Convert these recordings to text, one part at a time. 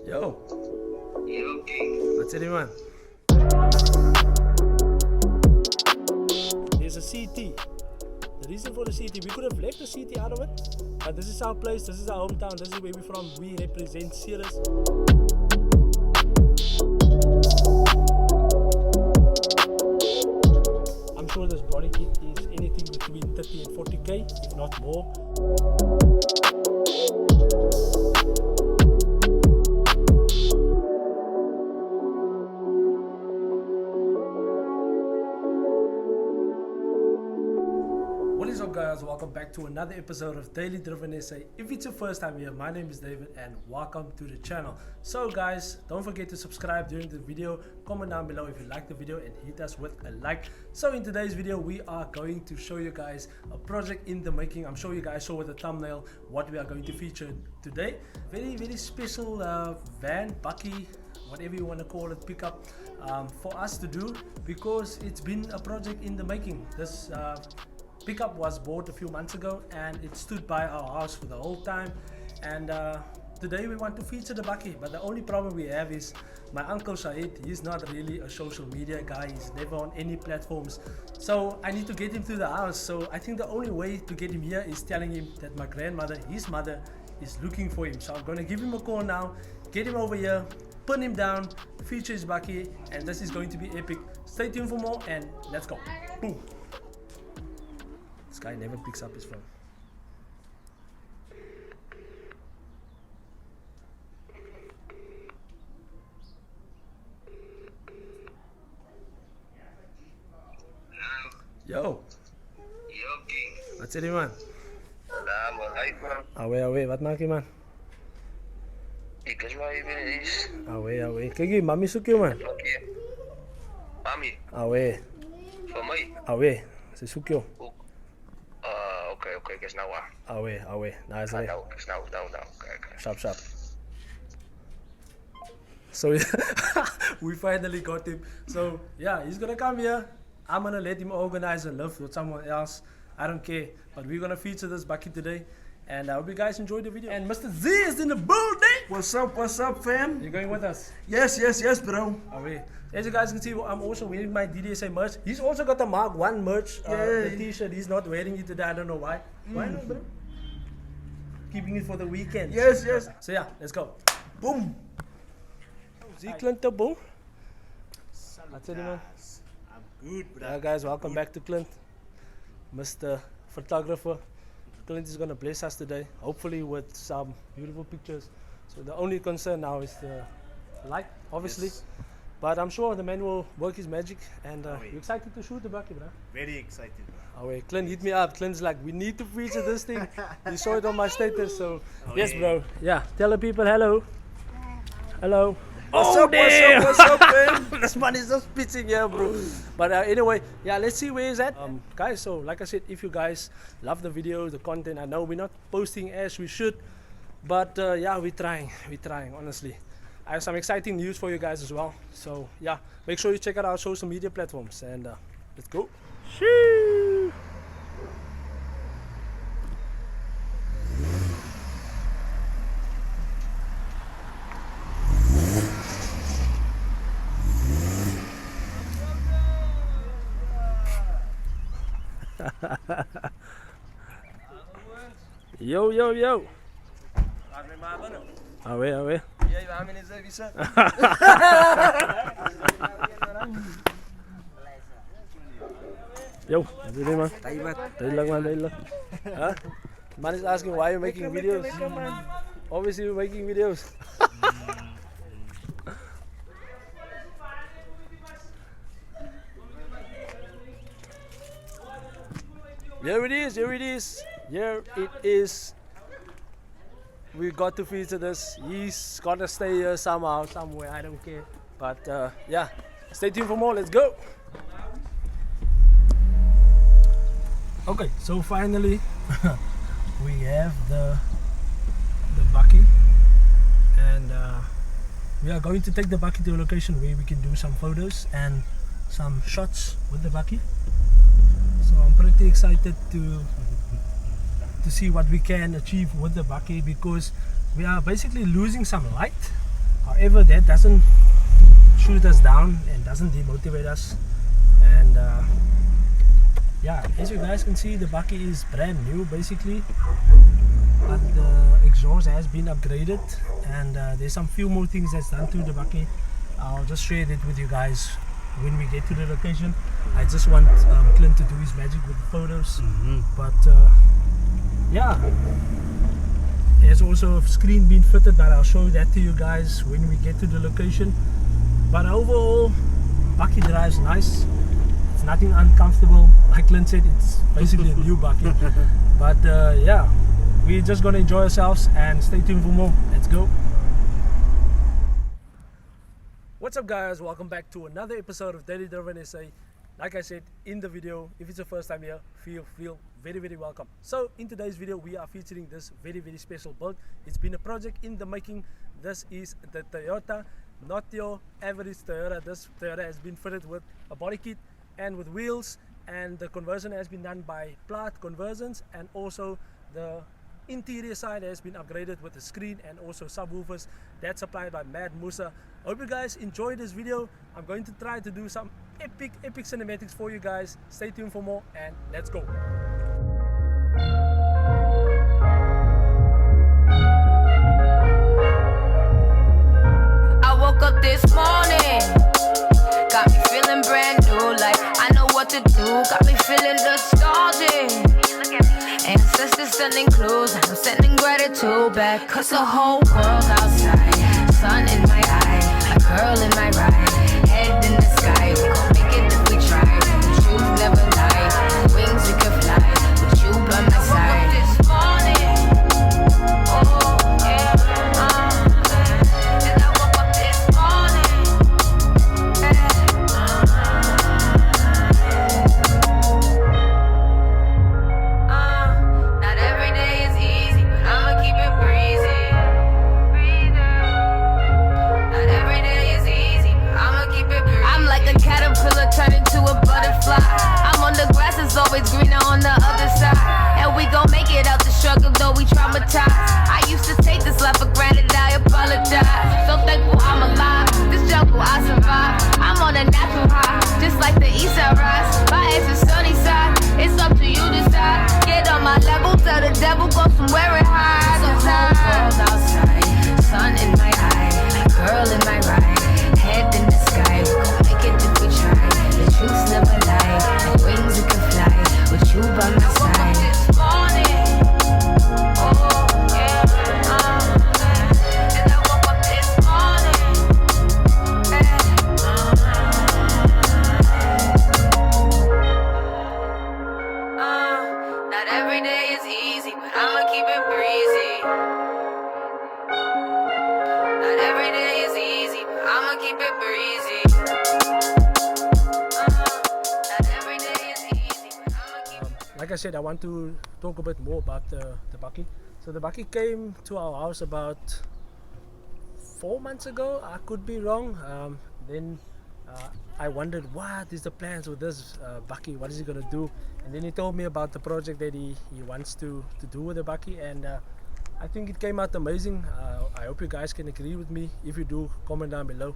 Yo, Yo, King. what's it, man? There's a CT. The reason for the CT, we could have left the CT out of it, but this is our place, this is our hometown, this is where we're from. We represent Cirrus. I'm sure this body kit is anything between 30 and 40k, if not more. What is up, guys? Welcome back to another episode of Daily Driven SA. If it's your first time here, my name is David and welcome to the channel. So guys, don't forget to subscribe during the video, comment down below if you like the video and hit us with a like. So in today's video, we are going to show you guys a project in the making. I'm sure you guys saw with the thumbnail what we are going to feature today. Very special van, bakkie, whatever you want to call it, pickup for us to do, because it's been a project in the making. This pickup was bought a few months ago and it stood by our house for the whole time, and today we want to feature the bakkie. But the only problem we have is my uncle Shahid. He's not really a social media guy, he's never on any platforms, so I need to get him to the house. So I think the only way to get him here is telling him that my grandmother, his mother, is looking for him. So I'm going to give him a call now, get him over here, pin him down, feature his bakkie, and this is going to be epic. Stay tuned for more and let's go. Boom. This guy never picks up his phone. Yo, Yo, King. what's it, man? Nah, man. Hey, man. Away, wat maak je, man? Ik is waar je binnen is. Away. Kijk hier, mami zoek je, man. Oké. Mami, Away, voor mij? ze zoek je. Oké, ik is nou waar. Away, nice. Nou, kijk. Sharp. So we finally got him. So yeah, he's gonna come here. I'm gonna let him organize a lift with someone else. I don't care, but we're gonna feature this bakkie today, and I hope you guys enjoy the video. And Mr. Z is in the building. What's up, fam? You're going with us? Yes, bro. Away. As you guys can see, I'm also wearing my DDSA merch. He's also got the Mark 1 merch, the t-shirt. He's not wearing it today, I don't know why. Why not, bro? Keeping it for the weekend. Yes. So yeah, let's go. Boom. Z Clint the boom. That's it, man. I'm good, bro. Yeah, guys, welcome back to Clint, Mr. Photographer. Clint is gonna bless us today, hopefully with some beautiful pictures. So the only concern now is the light, obviously. Yes. But I'm sure the man will work his magic, and yeah. you're excited to shoot the bakkie, bro? Very excited, bro. Oh wait, Clint hit me up. Clint's like, we need to feature this thing. He saw it on my status, so yes, yeah. bro. Yeah, tell the people hello. Hello. What's up, fam? This man is just pitching here, bro. But anyway, yeah, let's see where he's at. Guys, so like I said, if you guys love the video, the content, I know we're not posting as we should, but yeah, we're trying, honestly. I have some exciting news for you guys as well. So yeah, make sure you check out our social media platforms, and let's go. Shoo! Yo. Away. Yo, what's it, man? Tayo lang. Huh? Man is asking why you're making videos. Obviously, you're making videos. Here it is. We got to feature this. He's gotta stay here somehow, somewhere, I don't care. But yeah, stay tuned for more, let's go. Okay, so finally we have the bakkie, and we are going to take the bakkie to a location where we can do some photos and some shots with the bakkie. So I'm pretty excited to see what we can achieve with the bakkie, because we are basically losing some light. However, that doesn't shoot us down and doesn't demotivate us. And yeah, as you guys can see, the bakkie is brand new basically, but the exhaust has been upgraded, and there's some few more things that's done to the bakkie. I'll just share that with you guys when we get to the location. I just want Clint to do his magic with the photos. But yeah, there's also a screen being fitted, but I'll show that to you guys when we get to the location. But overall, bakkie drives nice. It's nothing uncomfortable. Like Clint said, it's basically a new bakkie. But yeah, we're just gonna enjoy ourselves and stay tuned for more. Let's go. What's up guys, welcome back to another episode of Daily Driven SA. Like I said in the video, if it's your first time here, feel very welcome. So in today's video we are featuring this very special build. It's been a project in the making. This is the Toyota, not your average Toyota. This Toyota has been fitted with a body kit and with wheels, and the conversion has been done by Plaat Conversions, and also the interior side has been upgraded with a screen and also subwoofers that's supplied by Moosa. Hope you guys enjoy this video. I'm going to try to do some epic cinematics for you guys. Stay tuned for more and let's go. I woke up this morning, got me feeling brand new, like I know what to do, got me feeling nostalgic. Ancestors sending clues, I'm sending gratitude back, cause the whole world outside, sun in my eye, a girl in my ride, head in the sky, we gon' make it if we try, the truth never lie, wings we can fly, with you by my side. This morning, oh yeah, and I woke up this morning, not every day is easy, but I'ma keep it breezy. Not every day is easy, but I'ma keep it breezy. I'm like a caterpillar turning to a butterfly. I'm on the grass, it's always greener on the other side. And we gon' make it out the struggle, though we traumatized. I used to take this life for granted, I apologize. So thankful I'm alive, this jungle I survive. I'm on a natural high, just like the east side rise. My ass is sunny side, it's up to you to decide. Get on my level, tell the devil go somewhere and hide. The whole world outside, sun in my eye, a girl in my ride, head in the sky. We gon' make it if we try. The truth never lie, like wings we can fly, with you by my side. This morning, oh yeah, and I woke up this morning, not every day is easy, but I'ma keep it breezy. Not every day is easy, but I'ma keep it breezy. Not every day is easy, but I'ma keep it. Like I said, I want to talk a bit more about the bakkie. So the bakkie came to our house about 4 months ago. I could be wrong. Then I wondered, what is the plans with this bakkie? What is he gonna do? And then he told me about the project that he wants to do with the bakkie, and I think it came out amazing. I hope you guys can agree with me. If you do, comment down below.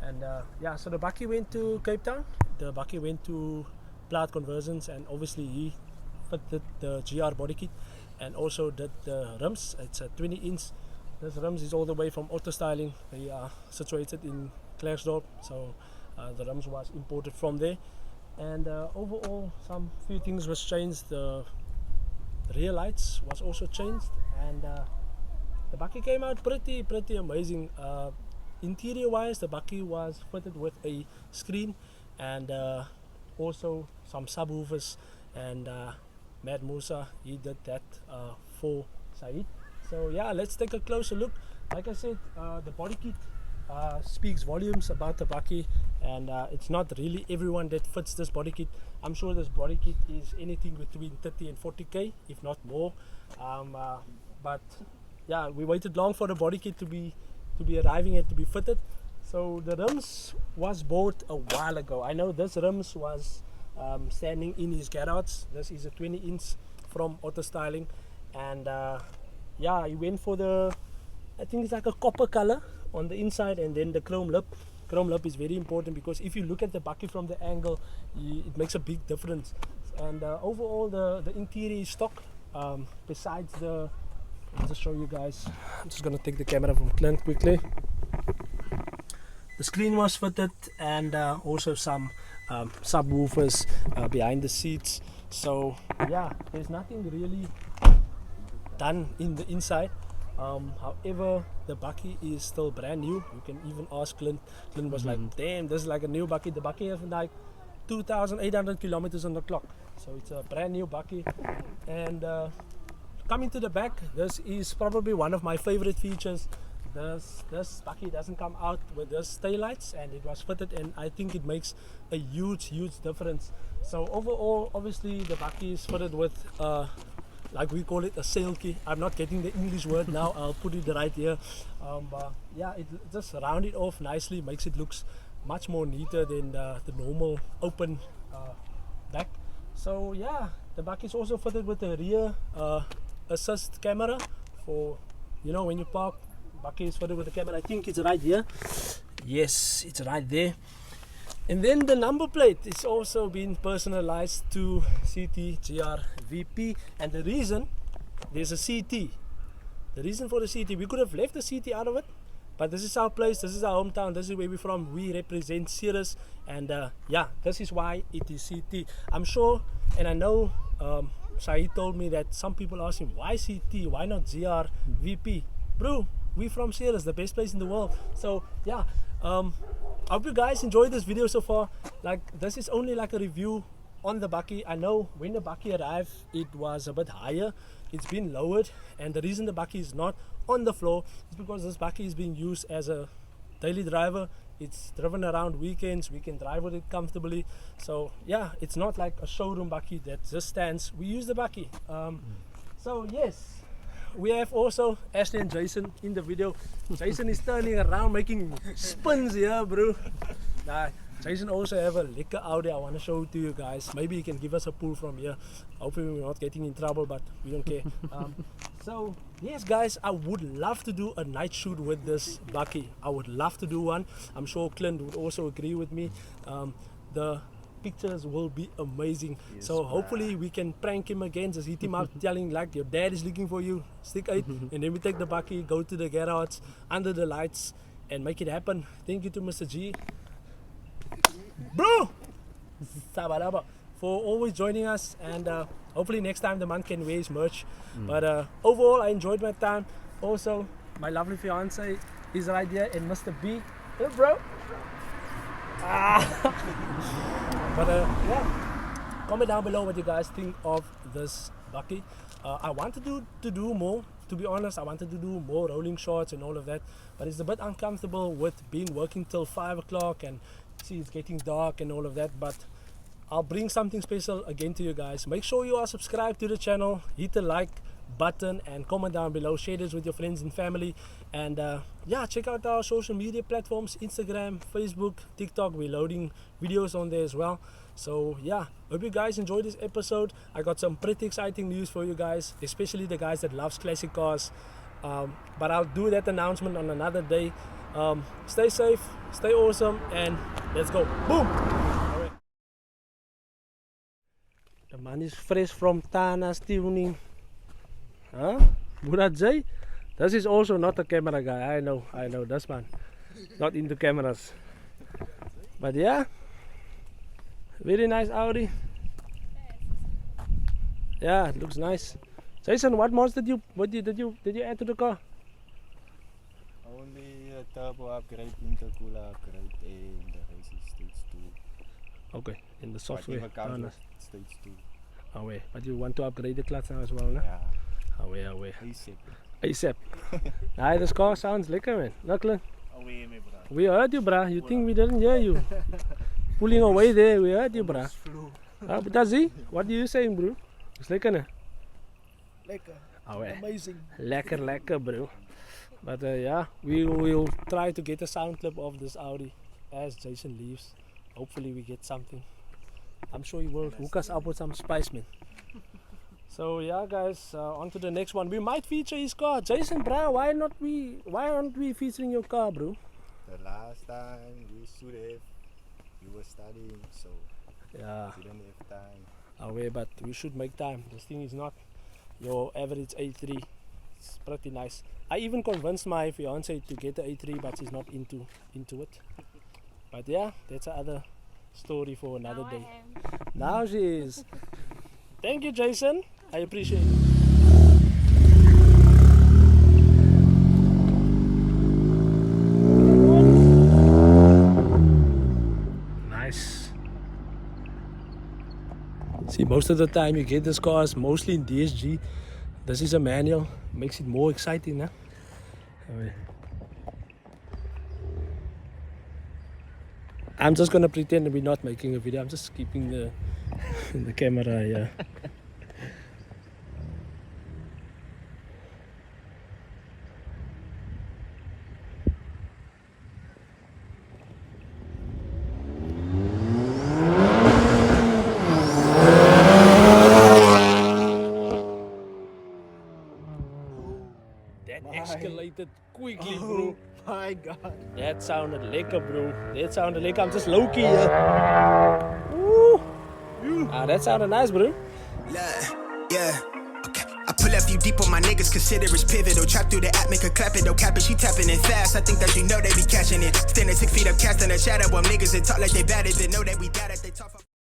And yeah, so the bakkie went to Cape Town. The bakkie went to Plaat Conversions, and obviously he fitted the GR Bodykit and also did the rims. It's a 20-inch. This rims is all the way from Auto Styling. They are situated in Klerksdorp, so the rims was imported from there. And overall, some few things was changed. The rear lights was also changed, and the bakkie came out pretty amazing. Interior wise, the bakkie was fitted with a screen and also some subwoofers, and Moosa, he did that for Said. So yeah, let's take a closer look. Like I said, the body kit speaks volumes about the bakkie, and it's not really everyone that fits this body kit. I'm sure this body kit is anything between 30 and 40k, if not more. But yeah, we waited long for the body kit to be arriving and to be fitted. So the rims was bought a while ago. I know this rims was standing in his garage. This is a 20-inch from Auto Styling, and yeah, he went for the, I think it's like a copper color on the inside, and then the chrome lip. Chrome lip is very important because if you look at the bakkie from the angle, it makes a big difference. And overall, the interior is stock. Besides the, I'll just show you guys. I'm just gonna take the camera from Clint quickly. The screen was fitted, and also some subwoofers behind the seats. So yeah, there's nothing really done in the inside. However, the bakkie is still brand new. You can even ask Clint. Clint was like, damn, this is like a new bakkie. The bakkie has like 2,800 kilometers on the clock. So it's a brand new bakkie. And coming to the back, this is probably one of my favorite features. This bakkie doesn't come out with this taillights, and it was fitted, and I think it makes a huge difference. So overall, obviously the bakkie is fitted with like we call it a sail key. I'm not getting the English word now, I'll put it right here. But yeah, it just rounded off nicely, makes it looks much more neater than the normal open back. So yeah, the bakkie is also fitted with a rear assist camera for, you know, when you park. Bakkie is fitted with the camera. I think it's right here. Yes, it's right there. And then the number plate is also been personalized to CT GR VP. And the reason, there's a CT. The reason for the CT, we could have left the CT out of it, but this is our place, this is our hometown, this is where we're from. We represent Cirrus, and yeah, this is why it is CT. I'm sure, and I know Shahid told me that some people ask him, why CT, why not GR VP? Bro, we from Cirrus, the best place in the world. So yeah, I hope you guys enjoyed this video so far. Like, this is only like a review on the bakkie. I know when the bakkie arrived, it was a bit higher. It's been lowered, and the reason the bakkie is not on the floor is because this bakkie is being used as a daily driver. It's driven around weekends, we can drive with it comfortably. So yeah, it's not like a showroom bakkie that just stands. We use the bakkie. So yes, we have also Ashley and Jason in the video. Jason is turning around, making spins here, bro. Nah, Jason also have a lekker Audi. I want to show it to you guys. Maybe he can give us a pull from here. Hopefully we're not getting in trouble, but we don't care. So yes guys, I would love to do a night shoot with this bakkie. I would love to do one. I'm sure Clint would also agree with me. The pictures will be amazing. Yes, so hopefully we can prank him again, just hit him up telling like your dad is looking for you, stick 8, and then we take the bakkie, go to the garage under the lights and make it happen. Thank you to Mr. G, bro, for always joining us, and hopefully next time the man can wear his merch. But overall I enjoyed my time. Also my lovely fiance is right there, and Mr. B, hey bro. But yeah, comment down below what you guys think of this bakkie. I wanted to do more, to be honest. I wanted to do more rolling shots and all of that, but it's a bit uncomfortable with being working till 5 o'clock and see it's getting dark and all of that. But I'll bring something special again to you guys. Make sure you are subscribed to the channel, hit the like button and comment down below, share this with your friends and family, and yeah, check out our social media platforms, Instagram, Facebook, TikTok. We're loading videos on there as well. So yeah, hope you guys enjoyed this episode. I got some pretty exciting news for you guys, especially the guys that loves classic cars, but I'll do that announcement on another day. Stay safe, stay awesome, and let's go. Boom. Alright. The man is fresh from Tana's tuning. Huh? Burat Jay? This is also not a camera guy. I know, this man. Not into cameras. But yeah, very nice Audi. Yeah, it looks nice. Jason, what mods did you add to the car? Only a turbo upgrade, intercooler upgrade, and the rest is stage 2. Okay, in the software. Stage 2. Away, but you want to upgrade the clutch now as well, no? Yeah. Away. ASAP. Nah, this car sounds lekker, man. Luckily. Away, me, bro. We heard you, bruh. You think we didn't hear you? Pulling away there, we heard you, bruh. But that's it. What are you saying, bro? It's lekker, ne? Lekker. Away. Amazing. Lekker, bro. But yeah, we will try to get a sound clip of this Audi as Jason leaves. Hopefully we get something. I'm sure he will hook us up with some spice, man. So yeah, guys, on to the next one. We might feature his car. Jason Brown, why aren't we featuring your car, bro? The last time we should have, you were studying, so Yeah, didn't have time. away, but we should make time. This thing is not your average A3. It's pretty nice. I even convinced my fiance to get the A3, but she's not into it. But yeah, that's another story for another Now day. I am. Now she is. Thank you, Jason. I appreciate it. Nice. See, most of the time you get this cars mostly in DSG. This is a manual, makes it more exciting, huh? I'm just gonna pretend we're not making a video. I'm just keeping the the camera here. That escalated quickly, bro. My God. That sounded lekker, bro. That sounded lekker. I'm just low-key here. Woo. Ah, that sounded nice, bro. Yeah. Okay. I pull up you deep on my niggas, consider it's pivotal. Trap through the app, make her clap it, don't cap it, she tapping it fast. I think that you know they be catching it. Standing 6 feet up, casting a shadow. While niggas that talk like they bad, they know that we got it, they talk.